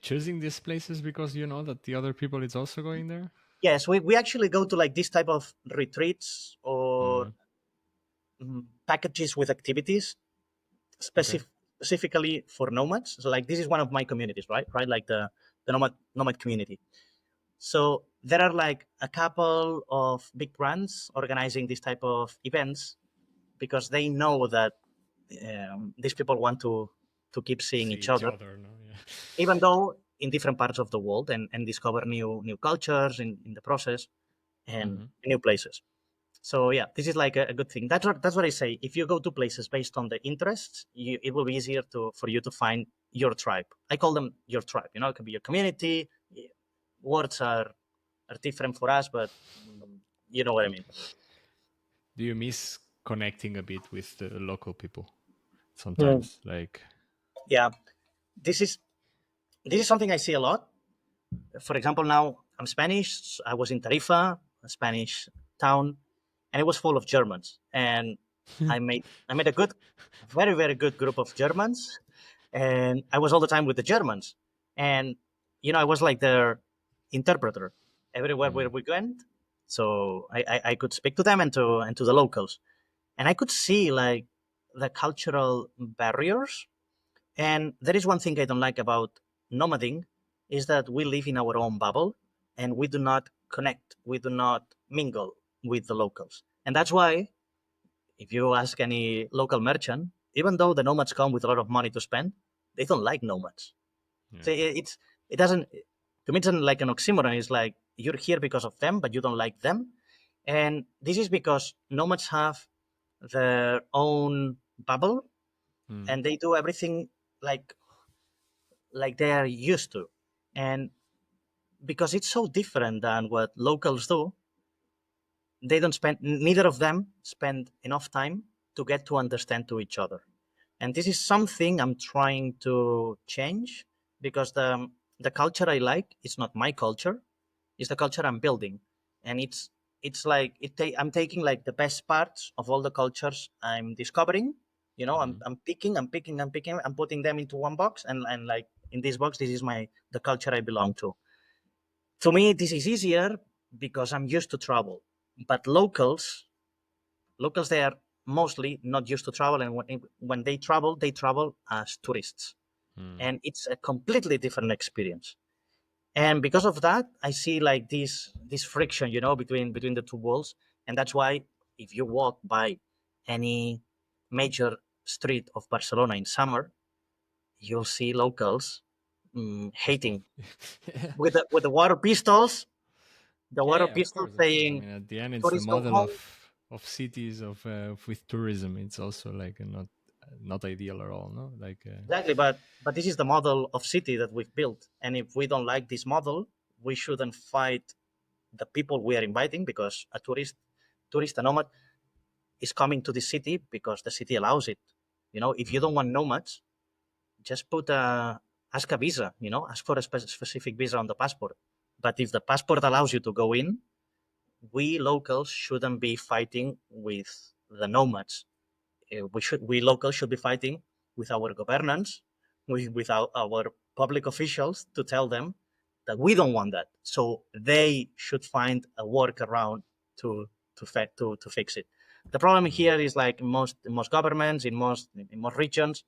choosing these places because you know that the other people is also going there? Yes, we actually go to like this type of retreats or Mm, packages with activities okay. specifically for nomads. So like this is one of my communities, right? Like the nomad community. So there are like a couple of big brands organizing this type of events because they know that these people want to keep seeing See each each other, other, no? Yeah. even though in different parts of the world, and discover new cultures in the process and Hmm. new places. So yeah, this is like a good thing. That's what I say. If you go to places based on the interests, it will be easier for you to find your tribe. I call them your tribe. You know, it can be your community. Words are different for us, but you know what I mean. Do you miss connecting a bit with the local people Hmm. sometimes? Like, Yeah, this is this is something I see a lot. For example, now I'm Spanish. I was in Tarifa, a Spanish town, and it was full of Germans. And I made a very good group of Germans, and I was all the time with the Germans. And I was like their interpreter everywhere where mm, we went. So I could speak to them and to the locals, and I could see like the cultural barriers. And there is one thing I don't like about nomading is that we live in our own bubble and we do not connect, we do not mingle with the locals. And that's why if you ask any local merchant, even though the nomads come with a lot of money to spend, they don't like nomads. yeah. So it doesn't to me it's like an oxymoron. It's like you're here because of them, but you don't like them. And this is because nomads have their own bubble Mm, and they do everything like they are used to. And because it's so different than what locals do, they don't spend, neither of them spend enough time to get to understand to each other. And this is something I'm trying to change because the culture I like is not my culture, it's the culture I'm building. And it's like I'm taking like the best parts of all the cultures I'm discovering. mm, I'm putting them into one box, and like in this box, this is the culture I belong to. To me, this is easier because I'm used to travel. But locals, they are mostly not used to travel, and when they travel as tourists, mm. and it's a completely different experience. And because of that, I see like this friction, between the two worlds, and that's why if you walk by any major street of Barcelona in summer, you'll see locals hating Yeah. with the water pistols. The Yeah, water yeah, of pistol course, of course. I saying, mean, at the end, it's the tourists go model home. of cities with tourism. It's also like not ideal at all, no? Like, Exactly, but this is the model of city that we've built. And if we don't like this model, we shouldn't fight the people we are inviting because a nomad is coming to the city because the city allows it. If you mm, don't want nomads, just ask a visa, ask for a specific visa on the passport. But if the passport allows you to go in, we locals shouldn't be fighting with the nomads. We locals should be fighting with our governance, with our public officials to tell them that we don't want that. So they should find a workaround to fix it. The problem mm. here is like in most governments, in most regions,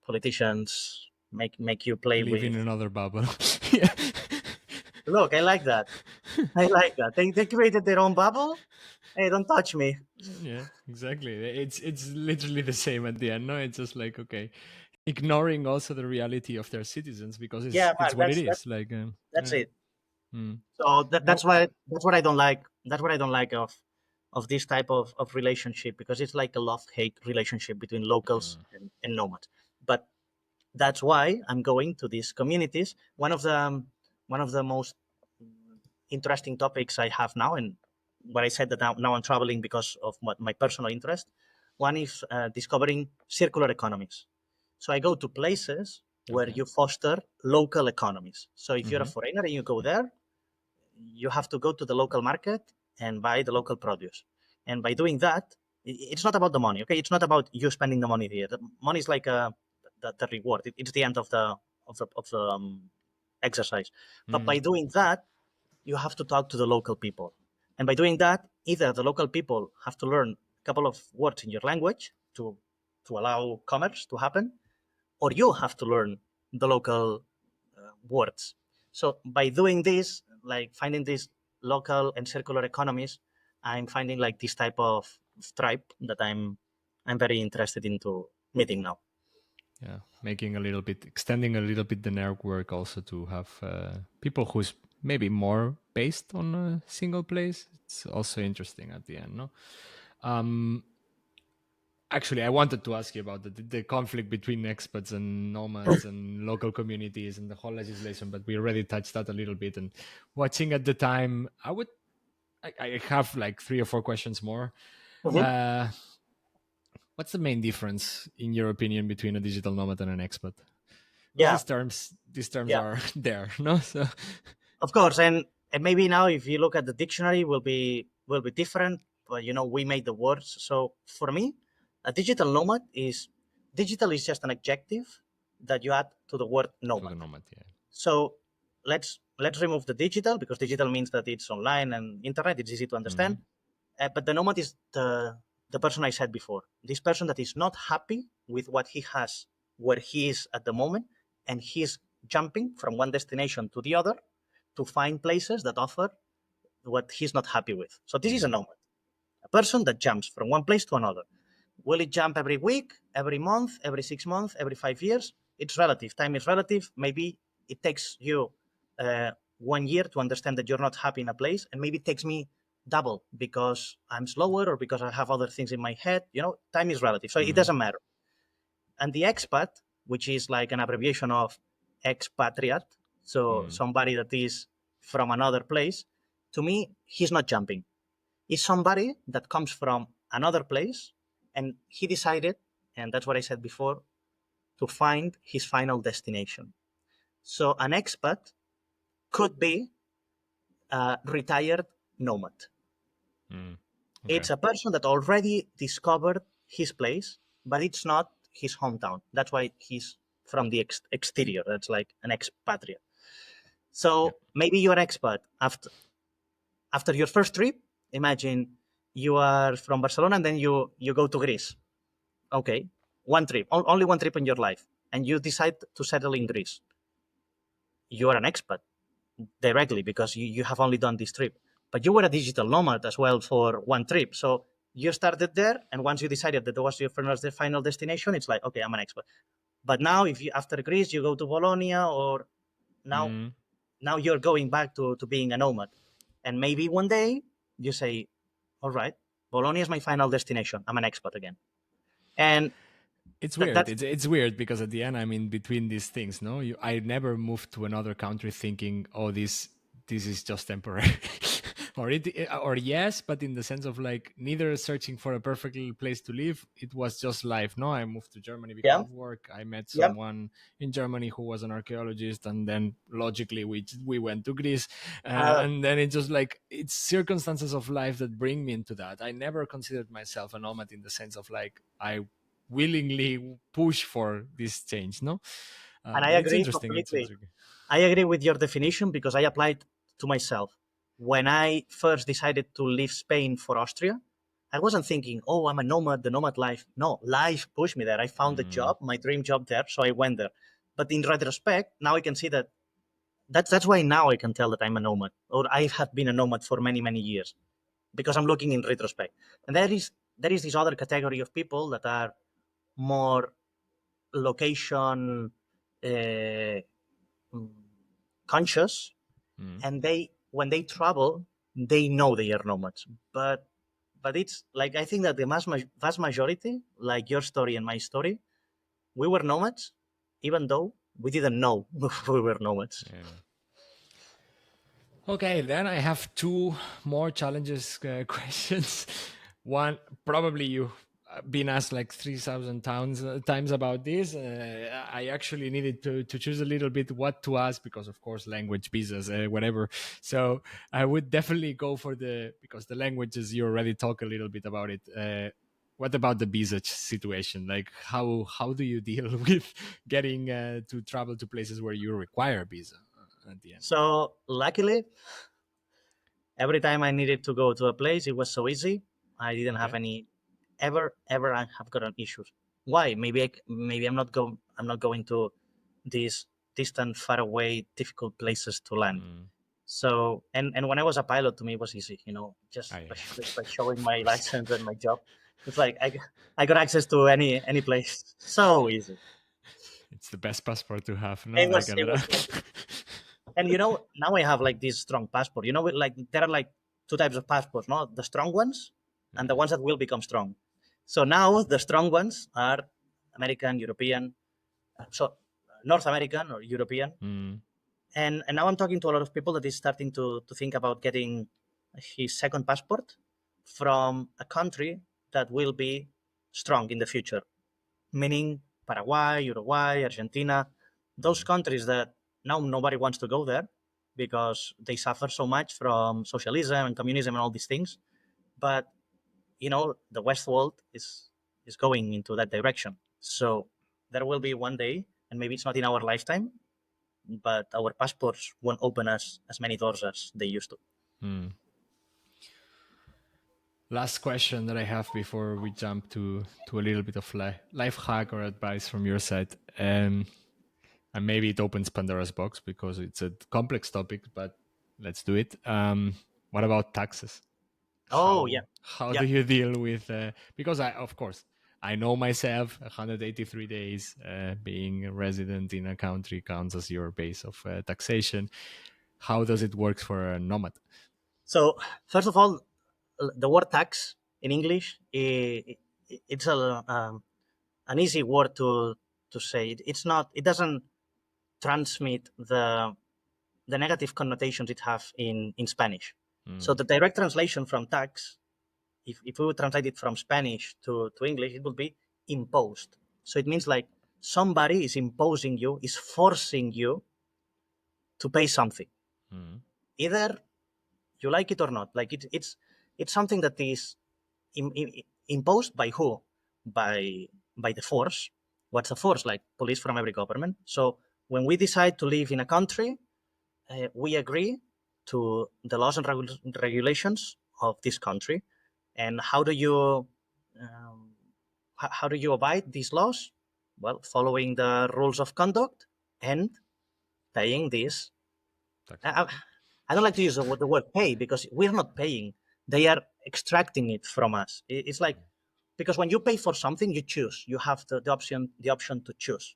politicians make you play Live in with. another bubble. Yeah. Look, I like that. I like that. They created their own bubble. Hey, don't touch me. Yeah, exactly. It's literally the same at the end. No, it's just like, okay, ignoring also the reality of their citizens because Yeah, it's Mark, what it that's is. Like, that's yeah. it. Mm. So that's Now, why that's what I don't like. That's what I don't like of this type of relationship because it's like a love hate relationship between locals mm, and nomads. But that's why I'm going to these communities. One of the most interesting topics I have now, and what I said that now I'm traveling because of my personal interest. One is discovering circular economies. So I go to places where okay. you foster local economies. So if you're a Hmm. foreigner and you go there, you have to go to the local market and buy the local produce. And by doing that, it's not about the money. Okay, it's not about you spending the money here. The money is like the reward. It's the end exercise. But by doing that, you have to talk to the local people, and by doing that, either the local people have to learn a couple of words in your language to allow commerce to happen, or you have to learn the local words. So by doing this, like finding these local and circular economies, I'm finding like this type of tribe that I'm very interested into meeting now. Yeah, making a little bit, extending a little bit the network also to have people who's maybe more based on a single place. It's also interesting at the end, no? Actually, I wanted to ask you about the conflict between expats and nomads and local communities and the whole legislation, but we already touched that a little bit. And watching at the time, I have like 3 or 4 questions more. Mhm. What's the main difference, in your opinion, between a digital nomad and an expat? Because Yeah, these terms yeah, are there, no? So, of course. And maybe now if you look at the dictionary, will be different. But we made the words. So for me, a digital nomad is digital is just an adjective that you add to the word to the nomad. nomad, yeah. So let's remove the digital, because digital means that it's online and internet. It's easy to Mm-hmm. understand. But the nomad is the person I said before. This person that is not happy with what he has, where he is at the moment, and he's jumping from one destination to the other to find places that offer what he's not happy with. So this is a Mm-hmm. nomad, a person that jumps from one place to another. Will it jump every week, every month, every 6 months, every 5 years? It's relative. Time is relative. Maybe it takes you 1 year to understand that you're not happy in a place, and maybe it takes me double because I'm slower or because I have other things in my head. Time is relative, so it Mm-hmm. doesn't matter. And the expat, which is like an abbreviation of expatriate, so Mm. somebody that is from another place, to me, he's not jumping. He's somebody that comes from another place, and he decided, and that's what I said before, to find his final destination. So an expat could be a retired nomad. Mm. Okay. It's a person that already discovered his place, but it's not his hometown. That's why he's from the exterior. That's like an expatriate. Yeah. So maybe you're an expat after your first trip. Imagine you are from Barcelona and then you go to Greece. Okay, one trip, only one trip in your life, and you decide to settle in Greece. You are an expat directly because you have only done this trip. But you were a digital nomad as well for one trip. So you started there, and once you decided that was your final destination, it's like, okay, I'm an expat. But now, if you after Greece, you go to Bologna, or now Mm. now you're going back to being a nomad. And maybe one day you say, all right, Bologna is my final destination. I'm an expat again. And It's that, weird. that's, It's weird because at the end I'm in between these things. No, I never moved to another country thinking, oh, this is just temporary, or yes, but in the sense of like neither searching for a perfect place to live. It was just life. No, I moved to Germany because yeah, of work. I met yeah, someone in Germany who was an archaeologist, and then logically we went to Greece, uh, and then it's just like it's circumstances of life that bring me into that. I never considered myself a nomad in the sense of like I willingly push for this change, no? and I But it's agree interesting. It's completely. interesting. I agree with your definition because I applied to myself. When I first decided to leave Spain for Austria, I wasn't thinking, oh, I'm a nomad, the nomad life. No, life pushed me there. I found a Mm, job, my dream job there, so I went there. But in retrospect, now I can see that that's why now I can tell that I'm a nomad, or I have been a nomad for many, many years, because I'm looking in retrospect. And there is this other category of people that are more location uh, conscious, mm. and they when they travel, they know they are nomads. But it's like, I think that the vast majority, like your story and my story, we were nomads, even though we didn't know we were nomads. Yeah. Okay, then I have 2 more challenges questions. One, probably you've been asked like 3,000 times about this. I actually needed to choose a little bit what to ask because, of course, language, visas, whatever. So I would definitely go for because the languages, you already talk a little bit about it. what about the visa situation? Like, how do you deal with getting to travel to places where you require a visa at the end? So luckily, every time I needed to go to a place, it was so easy. I didn't have Okay. any ever I have gotten issues. Why? Maybe I'm not going to these distant, far away, difficult places to land. Mm. So and when I was a pilot, to me it was easy. You know, Ah, just yeah. by showing my license and my job, it's like I got access to any place. So easy. It's the best passport to have. No, It I was get it it. was And you know, now I have like this strong passport. You know, like there are like two types of passports, no? The strong ones and the Yeah. ones that will become strong. So now the strong ones are American, European, so North American or European. Mm. And now I'm talking to a lot of people that is starting to think about getting his second passport from a country that will be strong in the future, meaning Paraguay, Uruguay, Argentina, those Mm. countries that now nobody wants to go there because they suffer so much from socialism and communism and all these things. But you know, the West world is going into that direction. So there will be one day, and maybe it's not in our lifetime, but our passports won't open us as many doors as they used to. Mm. Last question that I have before we jump to a little bit of life hack or advice from your side. And maybe it opens Pandora's box because it's a complex topic, but let's do it. What about taxes? Oh yeah, How yeah. do you deal with? Because I, of course, I know myself. 183 days being a resident in a country counts as your base of taxation. How does it work for a nomad? So first of all, the word tax in English, it's an easy word to say. It's not. It doesn't transmit the negative connotations it have in Spanish. So Mm. the direct translation from tax, if we would translate it from Spanish to English, it would be imposed. So it means like somebody is imposing you, is forcing you to pay something. Mm. Either you like it or not. Like it's something that is imposed by who? By the force. What's a force? Like police from every government. So when we decide to live in a country, we agree to the laws and regulations of this country. And um, how do you abide these laws? Well, following the rules of conduct and paying this. Tax. I, I don't like to use the word pay because we're not paying. They are extracting it from us. It's like because when you pay for something, you choose. You have the option to choose.